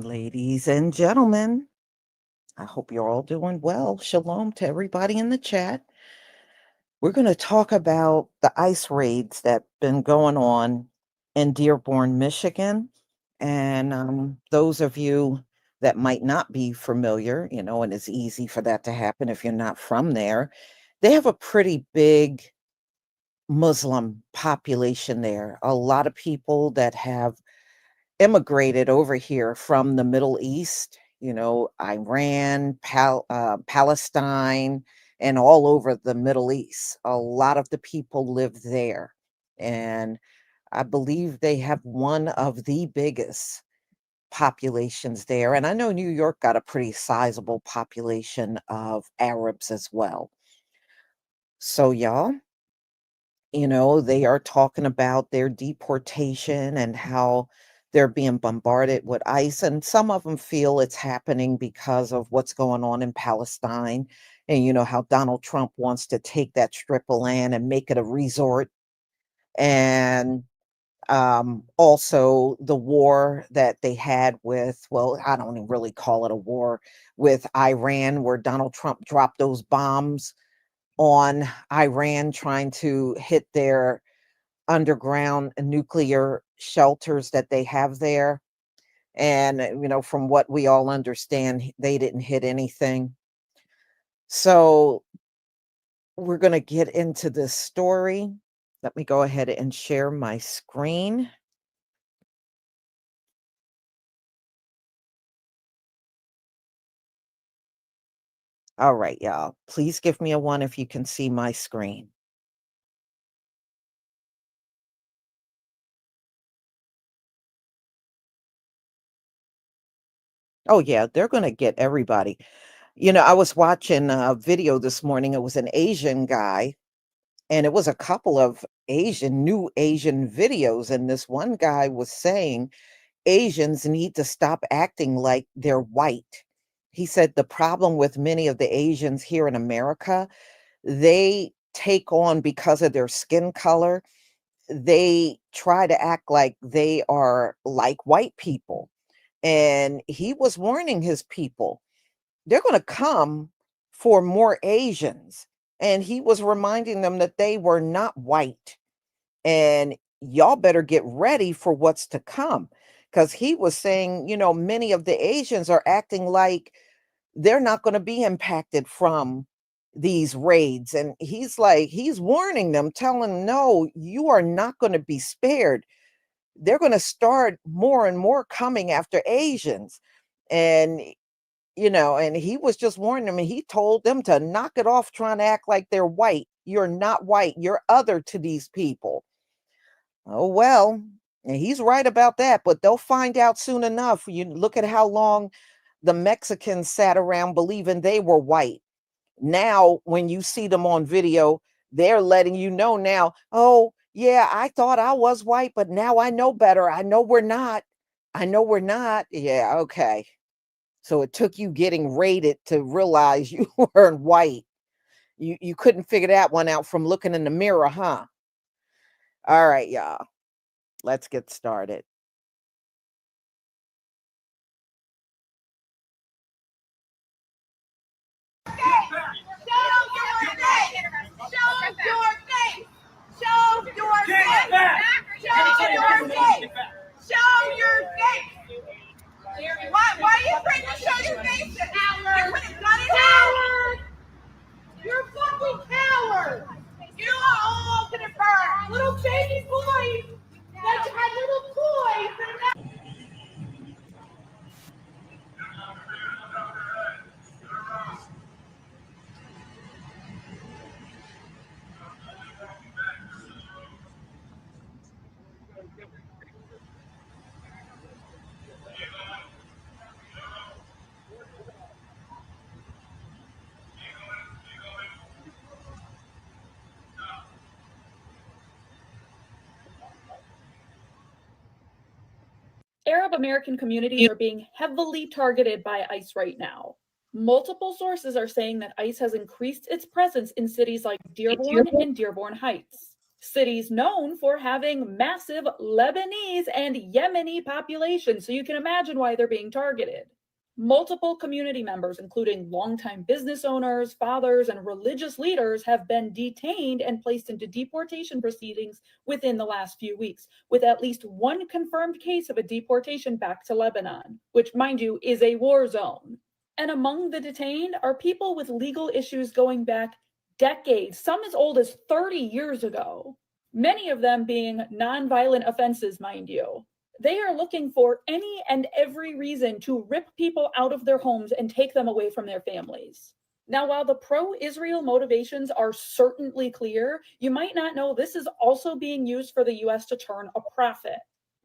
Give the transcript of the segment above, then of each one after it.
Ladies and gentlemen, I hope you're all doing well. Shalom to everybody in the chat. We're going to talk about the ice raids that been going on in Dearborn, Michigan. And those of you that might not be familiar, and it's easy for that to happen if you're not from there, they have a pretty big Muslim population there. A lot of people that have immigrated over here from the Middle East, Iran, Palestine, and all over the Middle East. A lot of the people live there. And I believe they have one of the biggest populations there. And I know New York got a pretty sizable population of Arabs as well. So, y'all, they are talking about their deportation and how they're being bombarded with ICE. And some of them feel it's happening because of what's going on in Palestine. And how Donald Trump wants to take that strip of land and make it a resort. And also the war that they had with, well, I don't even really call it a war, with Iran, where Donald Trump dropped those bombs on Iran, trying to hit their underground nuclear shelters that they have there. And, from what we all understand, they didn't hit anything. So we're going to get into this story. Let me go ahead and share my screen. All right, y'all. Please give me a one if you can see my screen. Oh, yeah, they're going to get everybody. I was watching a video this morning. It was an Asian guy, and it was a couple of new Asian videos. And this one guy was saying Asians need to stop acting like they're white. He said the problem with many of the Asians here in America, they take on, because of their skin color, they try to act like they are like white people. And he was warning his people, they're going to come for more Asians. And he was reminding them that they were not white. And y'all better get ready for what's to come. Because he was saying, many of the Asians are acting like they're not going to be impacted from these raids. And he's warning them, telling them, no, you are not going to be spared. They're going to start more and more coming after Asians. And and he was just warning them, and he told them to knock it off trying to act like they're white. You're not white. You're other to these people. Oh, well, and he's right about that, but they'll find out soon enough. You look at how long the Mexicans sat around believing they were white. Now, when you see them on video, they're letting you know now, oh, yeah, I thought I was white, but now I know better. I know we're not. I know we're not. Yeah, okay. So it took you getting rated to realize you weren't white. You couldn't figure that one out from looking in the mirror, huh? All right, y'all. Let's get started. Why are you afraid to show your face? You put a gun in here? You're a fucking coward! You are all gonna burn! Little baby boys that had little toys and Arab American communities are being heavily targeted by ICE right now. Multiple sources are saying that ICE has increased its presence in cities like Dearborn and Dearborn Heights. Cities known for having massive Lebanese and Yemeni populations, so you can imagine why they're being targeted. Multiple community members, including longtime business owners, fathers, and religious leaders, have been detained and placed into deportation proceedings within the last few weeks, with at least one confirmed case of a deportation back to Lebanon, which, mind you, is a war zone. And among the detained are people with legal issues going back decades, some as old as 30 years ago, many of them being nonviolent offenses, mind you. They are looking for any and every reason to rip people out of their homes and take them away from their families. Now, while the pro-Israel motivations are certainly clear, you might not know this is also being used for the US to turn a profit.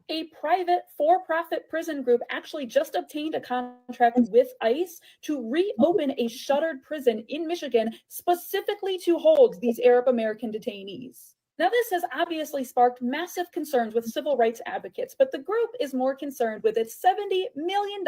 A private for-profit prison group actually just obtained a contract with ICE to reopen a shuttered prison in Michigan specifically to hold these Arab American detainees. Now, this has obviously sparked massive concerns with civil rights advocates, but the group is more concerned with its $70 million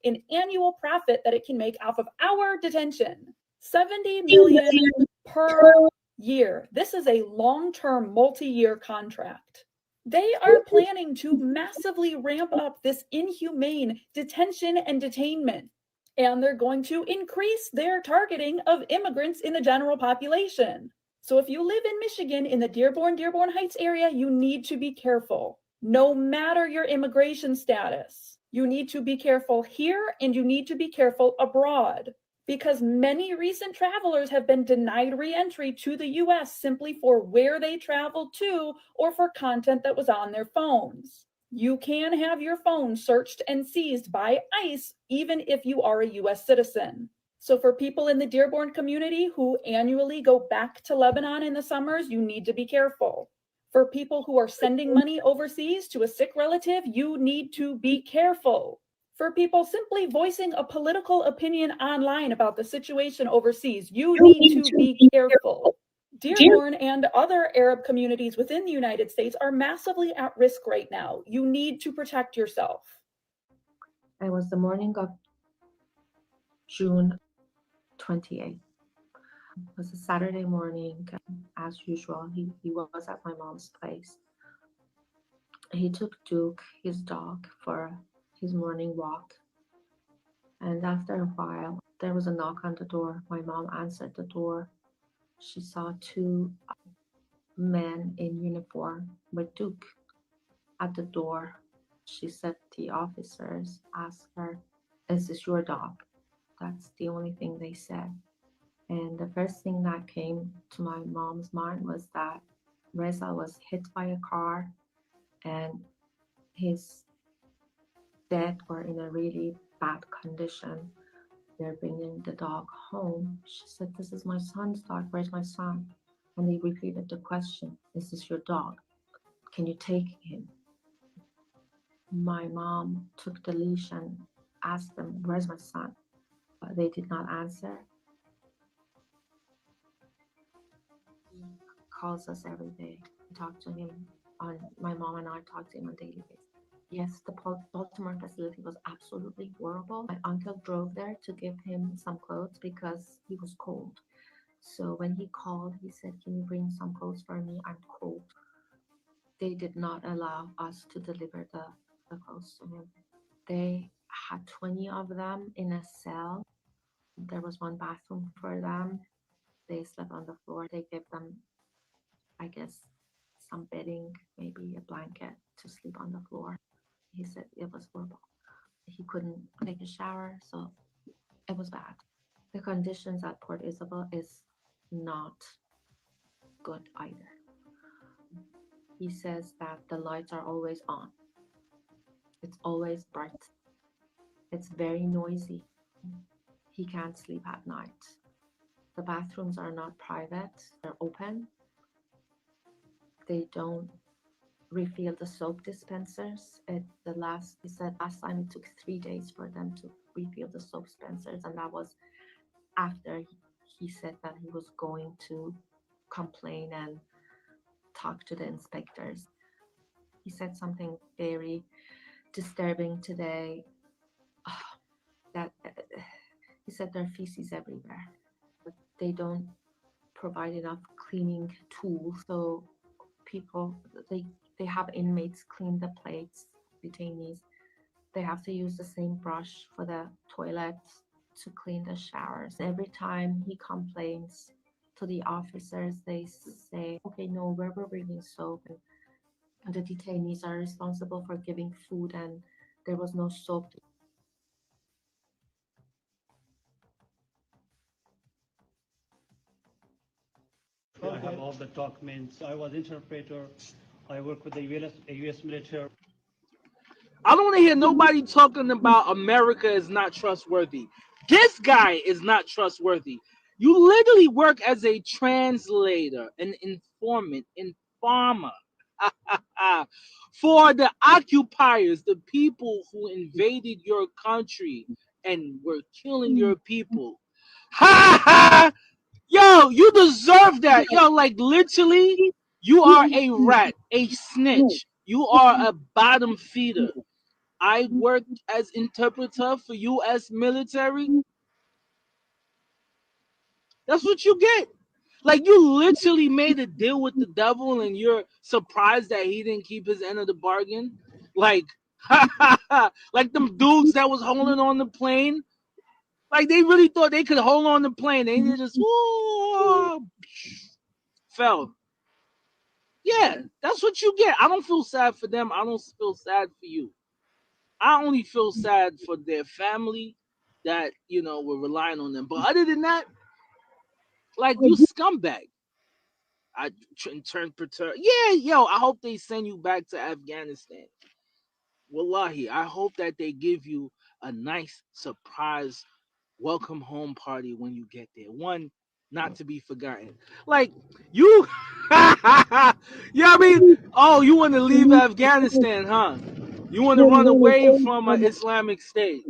in annual profit that it can make off of our detention. $70 million per year. This is a long-term, multi-year contract. They are planning to massively ramp up this inhumane detention and detainment, and they're going to increase their targeting of immigrants in the general population. So if you live in Michigan in the Dearborn Heights area, you need to be careful. No matter your immigration status, you need to be careful here and you need to be careful abroad, because many recent travelers have been denied re-entry to the US simply for where they traveled to or for content that was on their phones. You can have your phone searched and seized by ICE even if you are a US citizen. So for people in the Dearborn community who annually go back to Lebanon in the summers, you need to be careful. For people who are sending money overseas to a sick relative, you need to be careful. For people simply voicing a political opinion online about the situation overseas, you need to be careful. Dearborn and other Arab communities within the United States are massively at risk right now. You need to protect yourself. It was the morning of June 28th. It was a Saturday morning. As usual, he was at my mom's place. He took Duke, his dog, for his morning walk. And after a while, there was a knock on the door. My mom answered the door. She saw two men in uniform with Duke at the door. She said the officers asked her, "Is this your dog?" That's the only thing they said. And the first thing that came to my mom's mind was that Reza was hit by a car and his dead or in a really bad condition. They're bringing the dog home. She said, "This is my son's dog. Where's my son?" And they repeated the question, "Is this your dog? Can you take him?" My mom took the leash and asked them, "Where's my son?" But they did not answer. He calls us every day. We talk to him my mom and I talk to him on a daily basis. Yes, the Baltimore facility was absolutely horrible. My uncle drove there to give him some clothes because he was cold. So when he called, he said, "Can you bring some clothes for me? I'm cold." They did not allow us to deliver the clothes to him. They had 20 of them in a cell. There was one bathroom for them. They slept on the floor. They gave them, I guess, some bedding, maybe a blanket to sleep on the floor. He said it was horrible. He couldn't take a shower, so it was bad. The conditions at Port Isabel is not good either. He says that the lights are always on. It's always bright. It's very noisy. He can't sleep at night. The bathrooms are not private, they're open. They don't refill the soap dispensers. He said last time it took 3 days for them to refill the soap dispensers, and that was after he said that he was going to complain and talk to the inspectors. He said something very disturbing today. That he said there are feces everywhere, but they don't provide enough cleaning tools. So people, they have inmates clean the plates, detainees. They have to use the same brush for the toilets to clean the showers. Every time he complains to the officers, they say, okay, no, we're bringing soap. And the detainees are responsible for giving food, and there was no soap. I have all the documents. I was interpreter. I work with the US military. I don't want to hear nobody talking about America is not trustworthy. This guy is not trustworthy. You literally work as a translator, an informant, informer for the occupiers, the people who invaded your country and were killing your people. Ha ha! Yo, you deserve that. Yo, like literally, you are a rat, a snitch. You are a bottom feeder. I worked as interpreter for U.S. military. That's what you get. Like you literally made a deal with the devil, and you're surprised that he didn't keep his end of the bargain. Like, like them dudes that was holding on the plane. Like they really thought they could hold on the plane. They just fell. Yeah, that's what you get. I don't feel sad for them. I don't feel sad for you. I only feel sad for their family that were relying on them. But other than that, like you scumbag. I interpreter. Yeah, yo, I hope they send you back to Afghanistan. Wallahi, I hope that they give you a nice surprise welcome home party when you get there. One not to be forgotten. Like you, yeah, I mean, oh, you want to leave Afghanistan, huh? You want to run away from an Islamic State?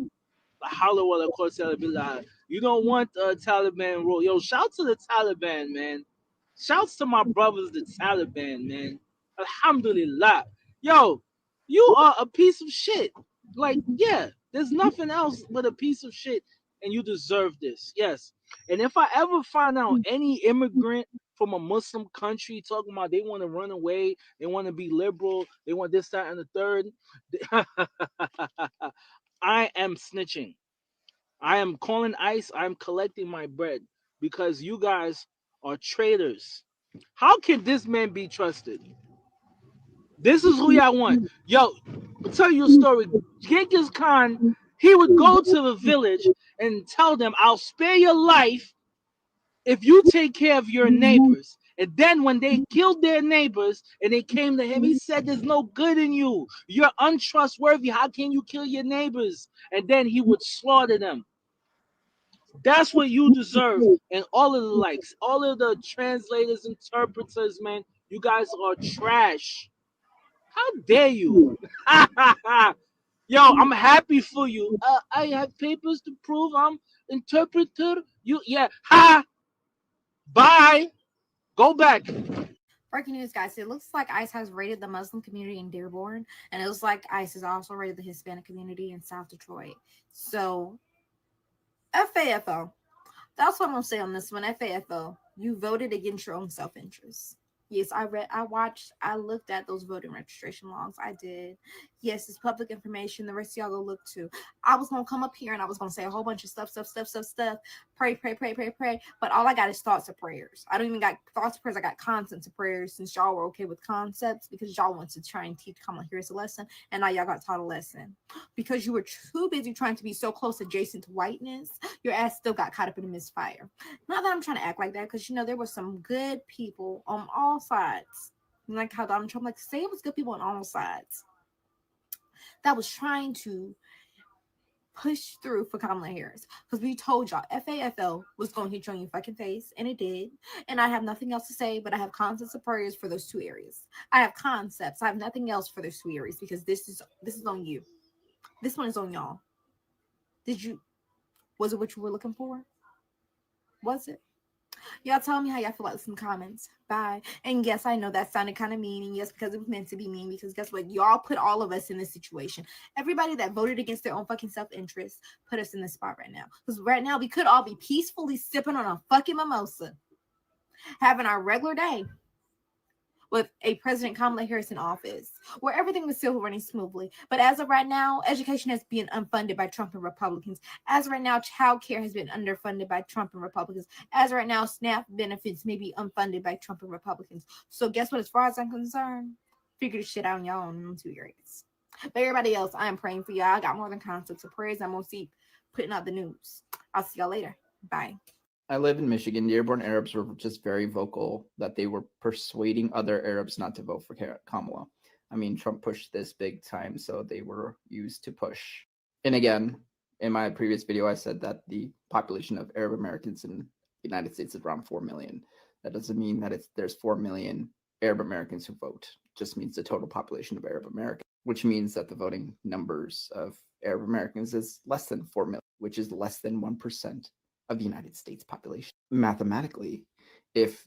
La hawla wa la quwwata illa billah. You don't want Taliban rule. Yo, shout to the Taliban, man. Shouts to my brothers, the Taliban, man. Alhamdulillah. Yo, you are a piece of shit. Like, yeah, there's nothing else but a piece of shit, and you deserve this. Yes. And if I ever find out any immigrant from a Muslim country talking about they want to run away, they want to be liberal, they want this, that, and the third, I am snitching. I am calling ICE. I'm collecting my bread because you guys are traitors. How can this man be trusted? This is who y'all want. Yo, I'll tell you a story. Genghis Khan, he would go to the village and tell them, I'll spare your life if you take care of your neighbors. And then when they killed their neighbors and they came to him, he said, there's no good in you. You're untrustworthy. How can you kill your neighbors? And then he would slaughter them. That's what you deserve. And all of the likes, all of the translators, interpreters, man, you guys are trash. How dare you? Yo, I'm happy for you. I have papers to prove I'm interpreter. You, yeah. Ha! Bye. Go back. Breaking news, guys. It looks like ICE has raided the Muslim community in Dearborn, and it looks like ICE has also raided the Hispanic community in South Detroit. So, FAFO. That's what I'm going to say on this one. FAFO. You voted against your own self-interest. Yes, I looked at those voting registration logs. I did. Yes, it's public information. The rest of y'all go look too. I was gonna come up here and I was gonna say a whole bunch of stuff. Pray. But all I got is thoughts of prayers. I don't even got thoughts of prayers. I got concepts of prayers since y'all were okay with concepts because y'all want to try and teach Kamala Harris a lesson, and now y'all got taught a lesson because you were too busy trying to be so close adjacent to whiteness. Your ass still got caught up in a misfire. Not that I'm trying to act like that because there were some good people on all sides. Like how Donald Trump likes to say, it was good people on all sides that was trying to push through for Kamala Harris. Because we told y'all FAFL was going to hit you on your fucking face, and it did. And I have nothing else to say, but I have concepts of prayers for those two areas. I have concepts. I have nothing else for those two areas because this is on you. This one is on y'all. Was it what you were looking for? Was it? Y'all tell me how y'all feel about this in the comments. Bye. And yes, I know that sounded kind of mean. And yes, because it was meant to be mean. Because guess what? Y'all put all of us in this situation. Everybody that voted against their own fucking self-interest put us in this spot right now. Because right now we could all be peacefully sipping on a fucking mimosa, having our regular day. with a President Kamala Harris in office, where everything was still running smoothly. But as of right now, education has been unfunded by Trump and Republicans. As of right now, child care has been underfunded by Trump and Republicans. As of right now, SNAP benefits may be unfunded by Trump and Republicans. So guess what? As far as I'm concerned, figure this shit out on your own in 2 years. But everybody else, I am praying for y'all. I got more than concepts of prayers. I'm going to keep putting out the news. I'll see y'all later. Bye. I live in Michigan. Dearborn Arabs were just very vocal that they were persuading other Arabs not to vote for Kamala. I mean, Trump pushed this big time, so they were used to push. And again, in my previous video, I said that the population of Arab Americans in the United States is around 4 million. That doesn't mean that there's 4 million Arab Americans who vote. It just means the total population of Arab Americans, which means that the voting numbers of Arab Americans is less than 4 million, which is less than 1% of the United States population. Mathematically, if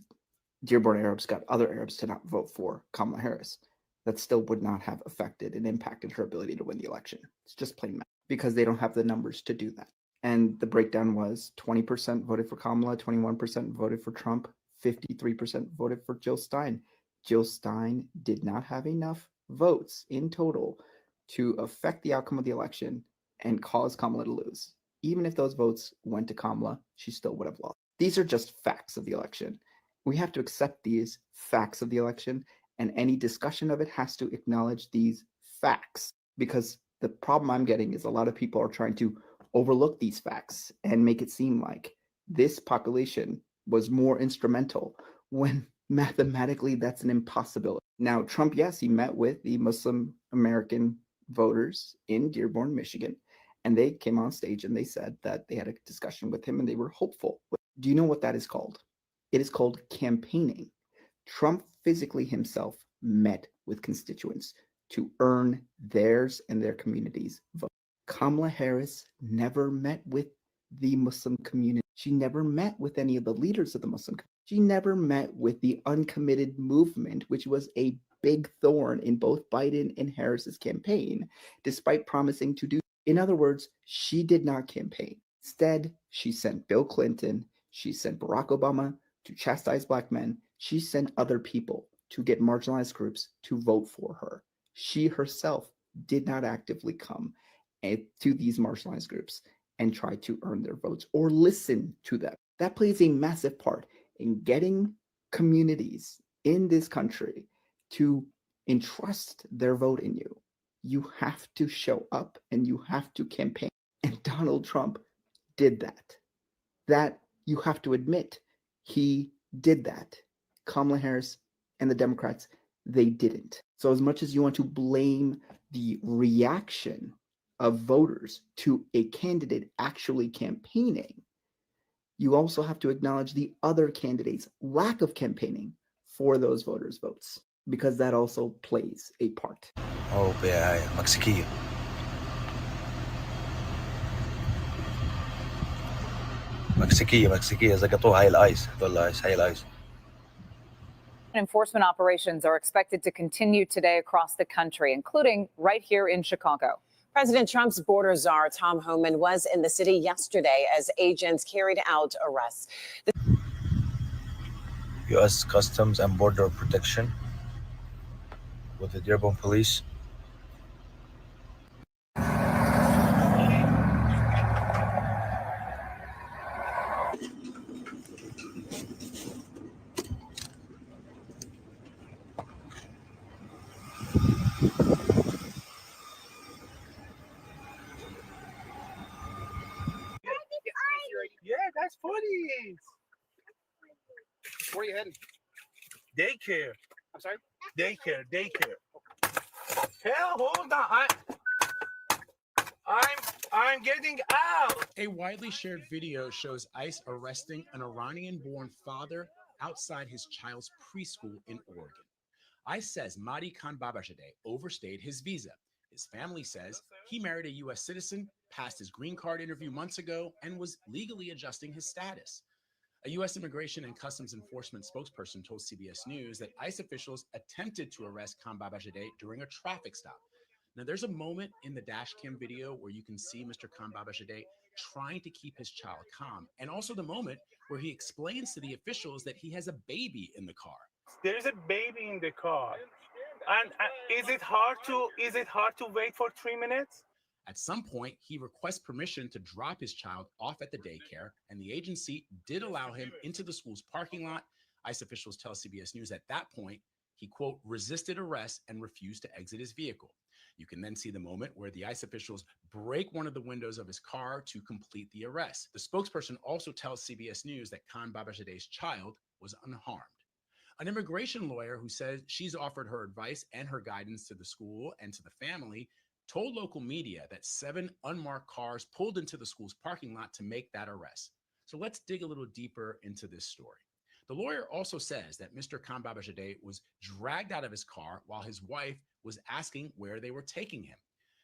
Dearborn Arabs got other Arabs to not vote for Kamala Harris, that still would not have affected and impacted her ability to win the election. It's just plain math, because they don't have the numbers to do that. And the breakdown was 20% voted for Kamala, 21% voted for Trump, 53% voted for Jill Stein. Jill Stein did not have enough votes in total to affect the outcome of the election and cause Kamala to lose. Even if those votes went to Kamala, she still would have lost. These are just facts of the election. We have to accept these facts of the election, and any discussion of it has to acknowledge these facts, because the problem I'm getting is a lot of people are trying to overlook these facts and make it seem like this population was more instrumental, when mathematically that's an impossibility. Now, Trump, yes, he met with the Muslim American voters in Dearborn, Michigan, and they came on stage and they said that they had a discussion with him and they were hopeful. Do you know what that is called? It is called campaigning. Trump physically himself met with constituents to earn theirs and their community's vote. Kamala Harris never met with the Muslim community. She never met with any of the leaders of the Muslim community. She never met with the uncommitted movement, which was a big thorn in both Biden and Harris's campaign, despite promising to do. In other words, she did not campaign. Instead, she sent Bill Clinton, she sent Barack Obama to chastise Black men. She sent other people to get marginalized groups to vote for her. She herself did not actively come to these marginalized groups and try to earn their votes or listen to them. That plays a massive part in getting communities in this country to entrust their vote in you. You have to show up and you have to campaign. And Donald Trump did that. That you have to admit, he did that. Kamala Harris and the Democrats, they didn't. So as much as you want to blame the reaction of voters to a candidate actually campaigning, you also have to acknowledge the other candidates' lack of campaigning for those voters' votes, because that also plays a part. Oh, هاي مكسيكية. مكسيكية زقطوها هاي الآيس هذول هاي الآيس. Enforcement operations are expected to continue today across the country, including right here in Chicago. President Trump's border czar, Tom Homan, was in the city yesterday as agents carried out arrests. U.S. Customs and Border Protection with the Dearborn Police. Yeah, that's funny. Where are you heading? Daycare. I'm sorry? Daycare. Hell, hold on. I'm getting out. A widely shared video shows ICE arresting an Iranian-born father outside his child's preschool in Oregon. ICE says Mahdi Khan Babashadeh overstayed his visa. His family says he married a U.S. citizen, passed his green card interview months ago, and was legally adjusting his status. A U.S. Immigration and Customs Enforcement spokesperson told CBS News that ICE officials attempted to arrest Khan Babashadeh during a traffic stop. Now, there's a moment in the dash cam video where you can see Mr. Khan Babashadeh trying to keep his child calm, and also the moment where he explains to the officials that he has a baby in the car. There is a baby in the car. And is it hard to wait for 3 minutes? At some point, he requests permission to drop his child off at the daycare, and the agency did allow him into the school's parking lot. ICE officials tell CBS News at that point, he, quote, resisted arrest and refused to exit his vehicle. You can then see the moment where the ICE officials break one of the windows of his car to complete the arrest. The spokesperson also tells CBS News that Khan Babajade's child was unharmed. An immigration lawyer who says she's offered her advice and her guidance to the school and to the family told local media that 7 unmarked cars pulled into the school's parking lot to make that arrest. So let's dig a little deeper into this story. The lawyer also says that Mr. Khan Babajade was dragged out of his car while his wife was asking where they were taking him.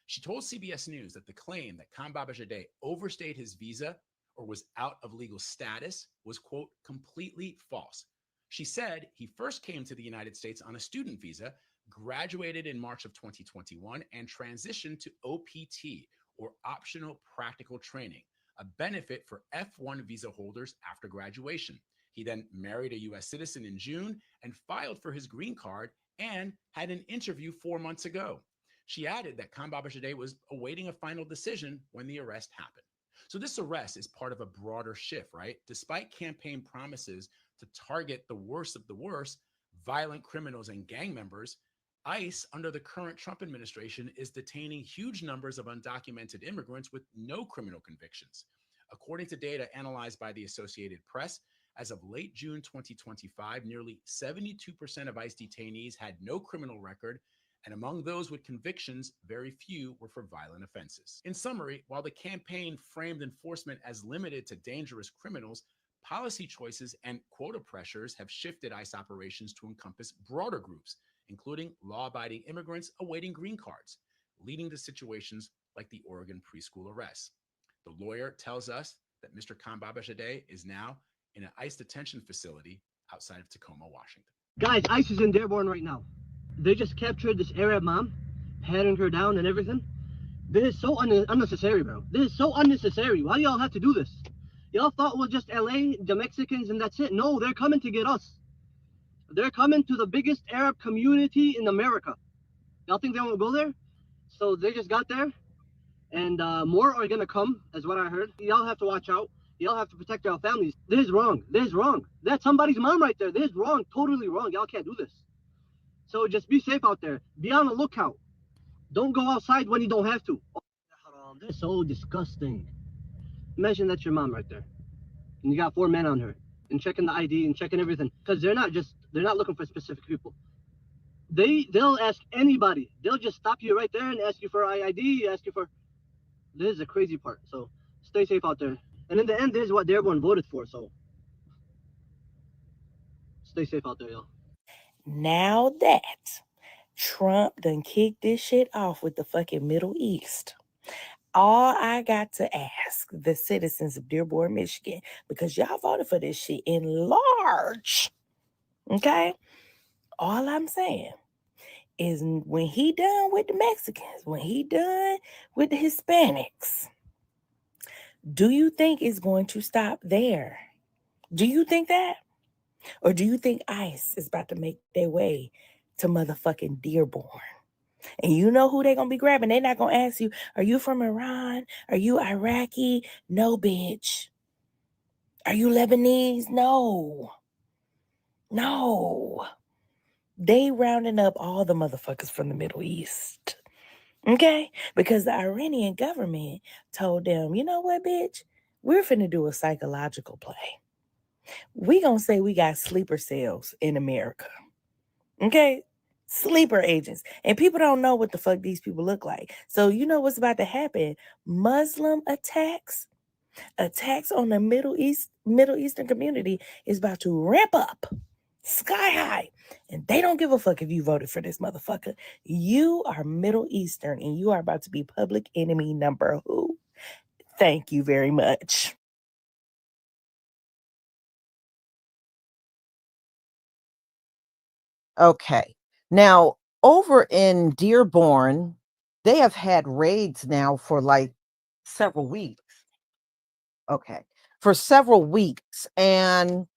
She told CBS News that the claim that Khan Babajade overstayed his visa or was out of legal status was, quote, completely false. She said he first came to the United States on a student visa, graduated in March of 2021, and transitioned to OPT, or Optional Practical Training, a benefit for F1 visa holders after graduation. He then married a U.S. citizen in June and filed for his green card and had an interview 4 months ago. She added that Khan Babajade was awaiting a final decision when the arrest happened. So this arrest is part of a broader shift, right? Despite campaign promises to target the worst of the worst, violent criminals and gang members, ICE, under the current Trump administration, is detaining huge numbers of undocumented immigrants with no criminal convictions. According to data analyzed by the Associated Press, as of late June 2025, nearly 72% of ICE detainees had no criminal record, and among those with convictions, very few were for violent offenses. In summary, while the campaign framed enforcement as limited to dangerous criminals, policy choices and quota pressures have shifted ICE operations to encompass broader groups, including law-abiding immigrants awaiting green cards, leading to situations like the Oregon preschool arrests. The lawyer tells us that Mr. Khan Babajade is now in an ICE detention facility outside of Tacoma, Washington. Guys, ICE is in Dearborn right now. They just captured this Arab mom, patting her down and everything. This is so unnecessary, bro. This is so unnecessary. Why do y'all have to do this? Y'all thought it was just LA, the Mexicans, and that's it. No, they're coming to get us. They're coming to the biggest Arab community in America. Y'all think they won't go there? So they just got there, and more are gonna come, is what I heard. Y'all have to watch out. Y'all have to protect your families. This is wrong. This is wrong. That's somebody's mom right there. This is wrong. Totally wrong. Y'all can't do this. So just be safe out there. Be on the lookout. Don't go outside when you don't have to. This is so disgusting. Imagine that's your mom right there, and you got 4 men on her, and checking the ID and checking everything, because they're not looking for specific people. They'll ask anybody. They'll just stop you right there and ask you for ID, ask you for. This is the crazy part. So stay safe out there. And in the end, this is what Dearborn voted for. So stay safe out there, y'all. Now that Trump done kicked this shit off with the fucking Middle East, all I got to ask the citizens of Dearborn, Michigan, because y'all voted for this shit in large, okay? All I'm saying is when he done with the Mexicans, when he done with the Hispanics, do you think it's going to stop there? Do you think that? Or do you think ICE is about to make their way to motherfucking Dearborn? And you know who they're going to be grabbing? They're not going to ask you, are you from Iran? Are you Iraqi? No, bitch. Are you Lebanese? No. No. They rounding up all the motherfuckers from the Middle East. Okay? Because the Iranian government told them, you know what, bitch? We're finna do a psychological play. We gonna say we got sleeper cells in America. Okay? Sleeper agents. And people don't know what the fuck these people look like. So you know what's about to happen? Muslim attacks on the Middle Eastern community is about to ramp up sky high. And they don't give a fuck if you voted for this motherfucker. You are Middle Eastern and you are about to be public enemy number who? Thank you very much. Okay. Now, over in Dearborn, they have had raids now for like several weeks. Okay. For several weeks. And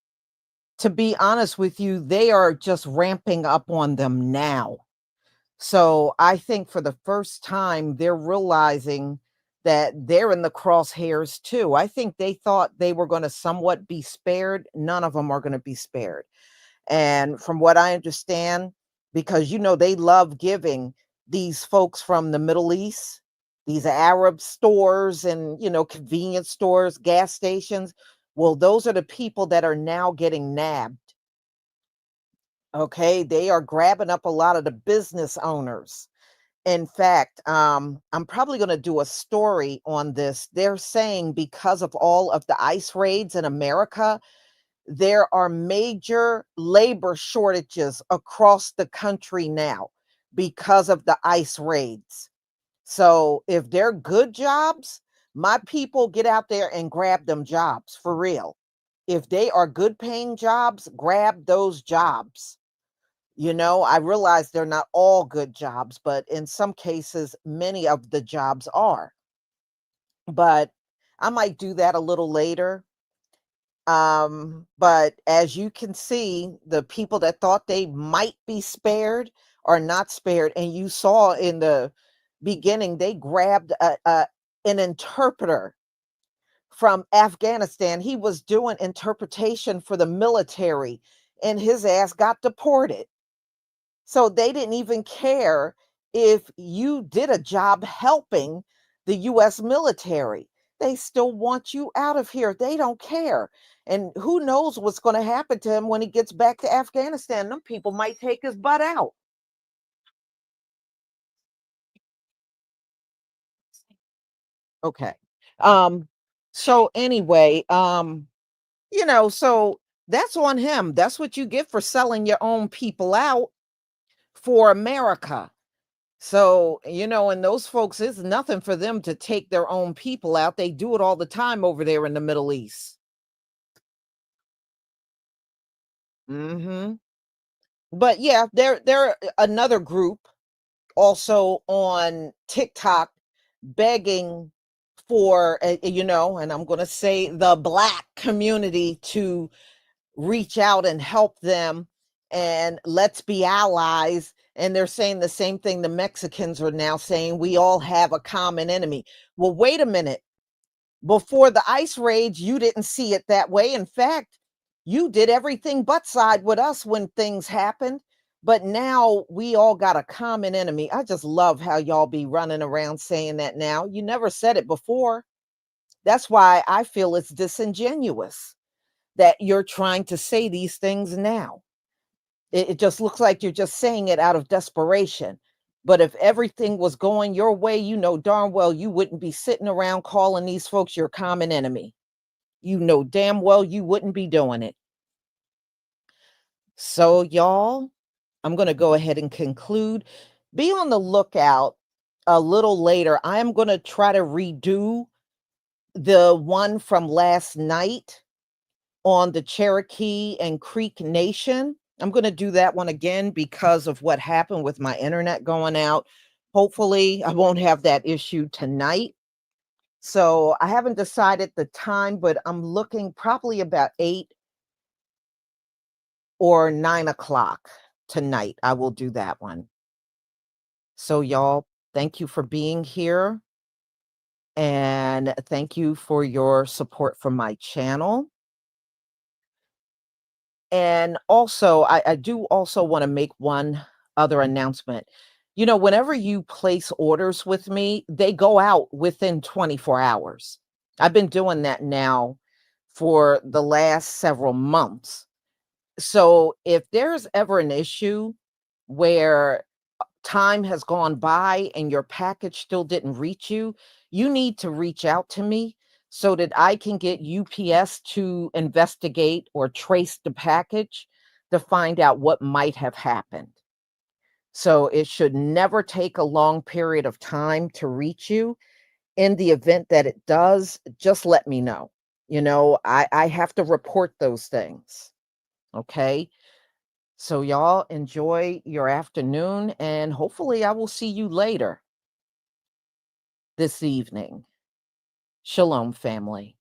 to be honest with you, they are just ramping up on them now. So I think for the first time, they're realizing that they're in the crosshairs too. I think they thought they were going to somewhat be spared. None of them are going to be spared. And from what I understand, because they love giving these folks from the Middle East, these Arab stores and, convenience stores, gas stations. Well, those are the people that are now getting nabbed. Okay. They are grabbing up a lot of the business owners. In fact, I'm probably going to do a story on this. They're saying because of all of the ICE raids in America, there are major labor shortages across the country now because of the ICE raids. So if they're good jobs, my people get out there and grab them jobs for real. If they are good paying jobs, grab those jobs. I realize they're not all good jobs, but in some cases, many of the jobs are. But I might do that a little later. But as you can see, the people that thought they might be spared are not spared. And you saw in the beginning, they grabbed an interpreter from Afghanistan. He was doing interpretation for the military, and his ass got deported. So they didn't even care if you did a job helping the US military. They still want you out of here. They don't care. And who knows what's going to happen to him when he gets back to Afghanistan? Them people might take his butt out. Okay. So anyway, so that's on him. That's what you get for selling your own people out for America. So, and those folks, it's nothing for them to take their own people out. They do it all the time over there in the Middle East. But yeah, they're another group also on TikTok begging for, and I'm going to say the Black community to reach out and help them, and let's be allies. And they're saying the same thing the Mexicans are now saying, we all have a common enemy. Well, wait a minute. Before the ICE raids, you didn't see it that way. In fact, you did everything but side with us when things happened. But now we all got a common enemy. I just love how y'all be running around saying that now. You never said it before. That's why I feel it's disingenuous that you're trying to say these things now. It just looks like you're just saying it out of desperation. But if everything was going your way, you know darn well you wouldn't be sitting around calling these folks your common enemy. You know damn well you wouldn't be doing it. So, y'all, I'm going to go ahead and conclude. Be on the lookout a little later. I am going to try to redo the one from last night on the Cherokee and Creek Nation. I'm going to do that one again because of what happened with my internet going out. Hopefully, I won't have that issue tonight. So I haven't decided the time, but I'm looking probably about 8 or 9 o'clock tonight. I will do that one. So y'all, thank you for being here. And thank you for your support for my channel. And also, I do also want to make one other announcement. Whenever you place orders with me, they go out within 24 hours. I've been doing that now for the last several months. So if there's ever an issue where time has gone by and your package still didn't reach you, you need to reach out to me so that I can get UPS to investigate or trace the package to find out what might have happened. So it should never take a long period of time to reach you. In the event that it does, just let me know. I have to report those things. Okay. So y'all enjoy your afternoon, and hopefully I will see you later this evening. Shalom, family.